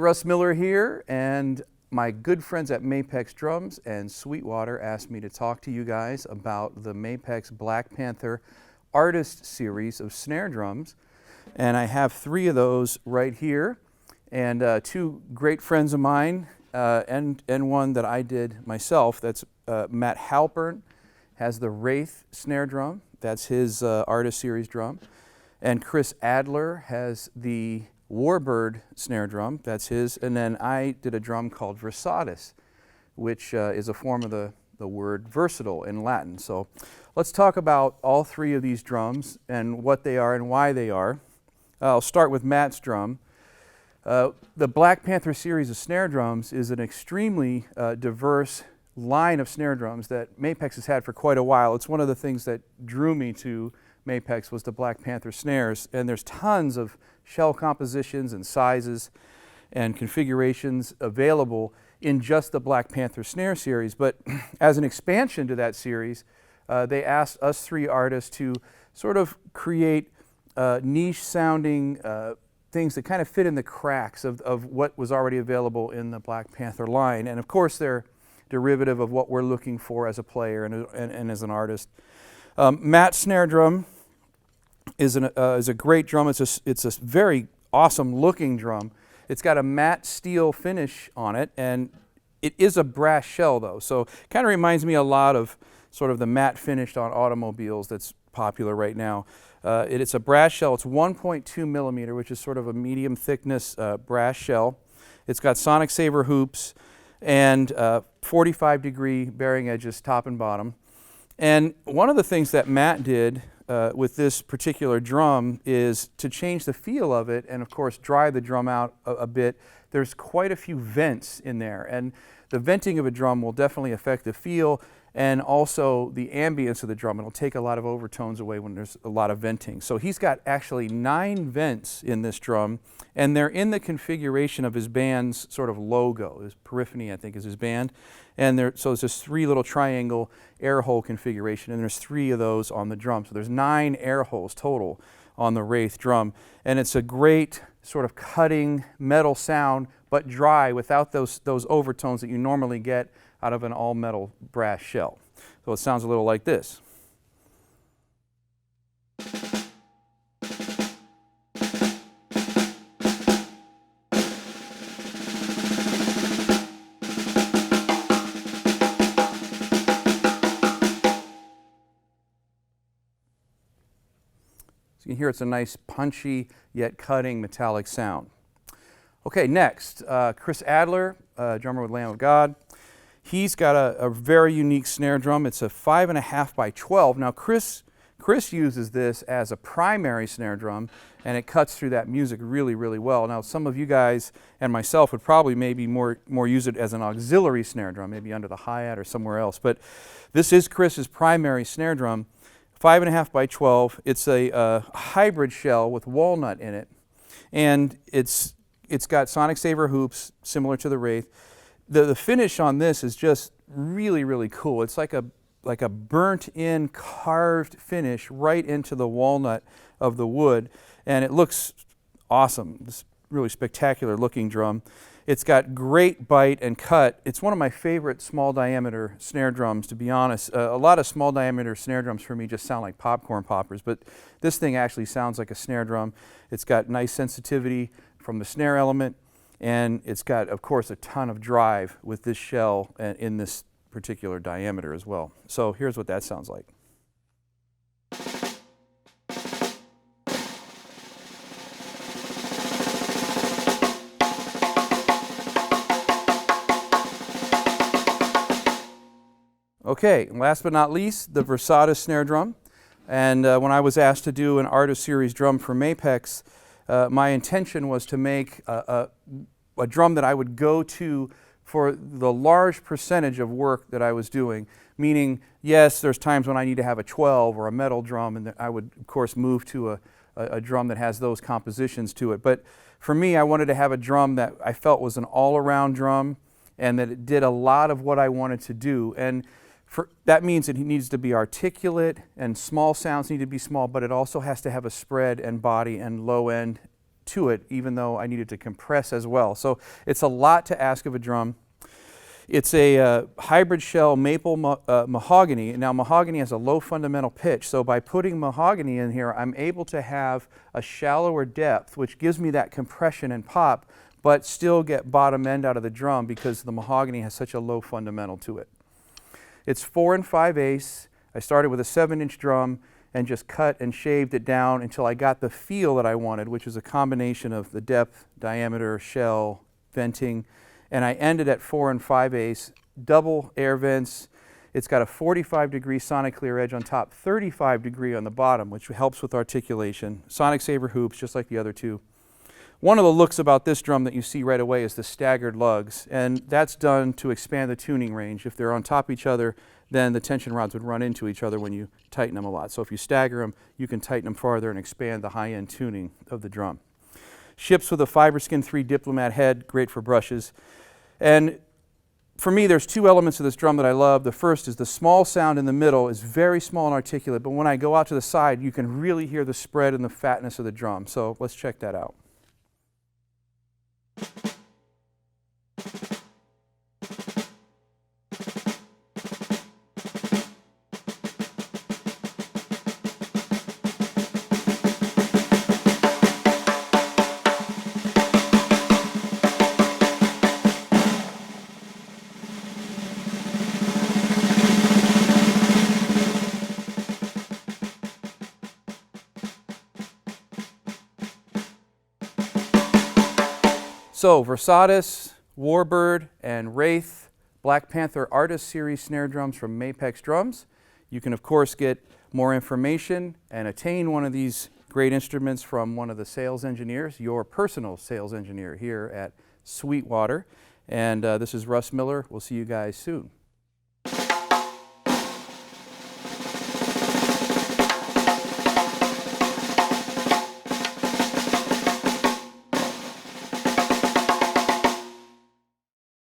Russ Miller here, and my good friends at Mapex Drums and Sweetwater asked me to talk to you guys about the Mapex Black Panther Artist Series of snare drums. And I have 3 of those right here, and 2 great friends of mine, and one that I did myself. That's Matt Halpern has the Wraith snare drum. That's his Artist Series drum. And Chris Adler has the Warbird snare drum. That's his. And then I did a drum called Brasada, which is a form of the word versatile in Latin. So let's talk about all 3 of these drums and what they are and why they are. I'll start with Matt's drum. The Black Panther series of snare drums is an extremely diverse line of snare drums that Mapex has had for quite a while. It's one of the things that drew me to Mapex was the Black Panther snares, and there's tons of shell compositions and sizes and configurations available in just the Black Panther snare series. But as an expansion to that series, they asked us 3 artists to sort of create niche sounding things that kind of fit in the cracks of what was already available in the Black Panther line. And of course they're derivative of what we're looking for as a player and as an artist. Matt's snare drum is a great drum. It's a very awesome looking drum. It's got a matte steel finish on it, and it is a brass shell though. So it kind of reminds me a lot of sort of the matte finish on automobiles that's popular right now. It's a brass shell. It's 1.2 millimeter, which is sort of a medium thickness brass shell. It's got sonic saver hoops and 45-degree bearing edges top and bottom. And one of the things that Matt did with this particular drum is to change the feel of it and of course dry the drum out a bit. There's quite a few vents in there, and the venting of a drum will definitely affect the feel and also the ambience of the drum. It'll take a lot of overtones away when there's a lot of venting. So he's got actually 9 vents in this drum, and they're in the configuration of his band's sort of logo. His Periphony, I think, is his band. And so it's this 3 little triangle air hole configuration, and there's 3 of those on the drum. So there's 9 air holes total on the Wraith drum. And it's a great sort of cutting metal sound, but dry without those overtones that you normally get out of an all-metal brass shell. So it sounds a little like this. So you can hear it's a nice punchy yet cutting metallic sound. Okay, next, Chris Adler, drummer with Lamb of God. He's got a very unique snare drum. It's a 5.5 by 12. Now Chris uses this as a primary snare drum, and it cuts through that music really, really well. Now some of you guys and myself would probably maybe more use it as an auxiliary snare drum, maybe under the hi-hat or somewhere else. But this is Chris's primary snare drum, 5.5 by 12. It's a hybrid shell with walnut in it, and it's got sonic saver hoops similar to the Wraith. The finish on this is just really, really cool. It's like a burnt-in carved finish right into the walnut of the wood, and it looks awesome. This really spectacular looking drum. It's got great bite and cut. It's one of my favorite small diameter snare drums, to be honest. A lot of small diameter snare drums for me just sound like popcorn poppers, but this thing actually sounds like a snare drum. It's got nice sensitivity from the snare element, and it's got, of course, a ton of drive with this shell in this particular diameter as well. So here's what that sounds like. Okay, and last but not least, the Brasada snare drum. And when I was asked to do an Artist Series drum for Mapex, my intention was to make a drum that I would go to for the large percentage of work that I was doing. Meaning, yes, there's times when I need to have a 12 or a metal drum, and I would, of course, move to a drum that has those compositions to it. But for me, I wanted to have a drum that I felt was an all-around drum, and that it did a lot of what I wanted to do. And that means that it needs to be articulate, and small sounds need to be small, but it also has to have a spread and body and low end to it, even though I needed to compress as well. So it's a lot to ask of a drum. It's a hybrid shell maple mahogany. Now mahogany has a low fundamental pitch, so by putting mahogany in here, I'm able to have a shallower depth, which gives me that compression and pop, but still get bottom end out of the drum because the mahogany has such a low fundamental to it. It's 4 5/8. I started with a 7-inch drum and just cut and shaved it down until I got the feel that I wanted, which is a combination of the depth, diameter, shell, venting, and I ended at 4 5/8, double air vents. It's got a 45-degree sonic clear edge on top, 35-degree on the bottom, which helps with articulation. Sonic Saver hoops, just like the other two. One of the looks about this drum that you see right away is the Staggered Lugs, and that's done to expand the tuning range. If they're on top of each other, then the tension rods would run into each other when you tighten them a lot. So if you stagger them, you can tighten them farther and expand the high-end tuning of the drum. Ships with a Fiberskin 3 Diplomat head, great for brushes. And for me, there's two elements of this drum that I love. The first is the small sound in the middle is very small and articulate, but when I go out to the side, you can really hear the spread and the fatness of the drum. So let's check that out. So Brasada, Warbird, and Wraith Black Panther Artist Series snare drums from Mapex Drums. You can of course get more information and attain one of these great instruments from one of the sales engineers, your personal sales engineer here at Sweetwater. And this is Russ Miller. We'll see you guys soon.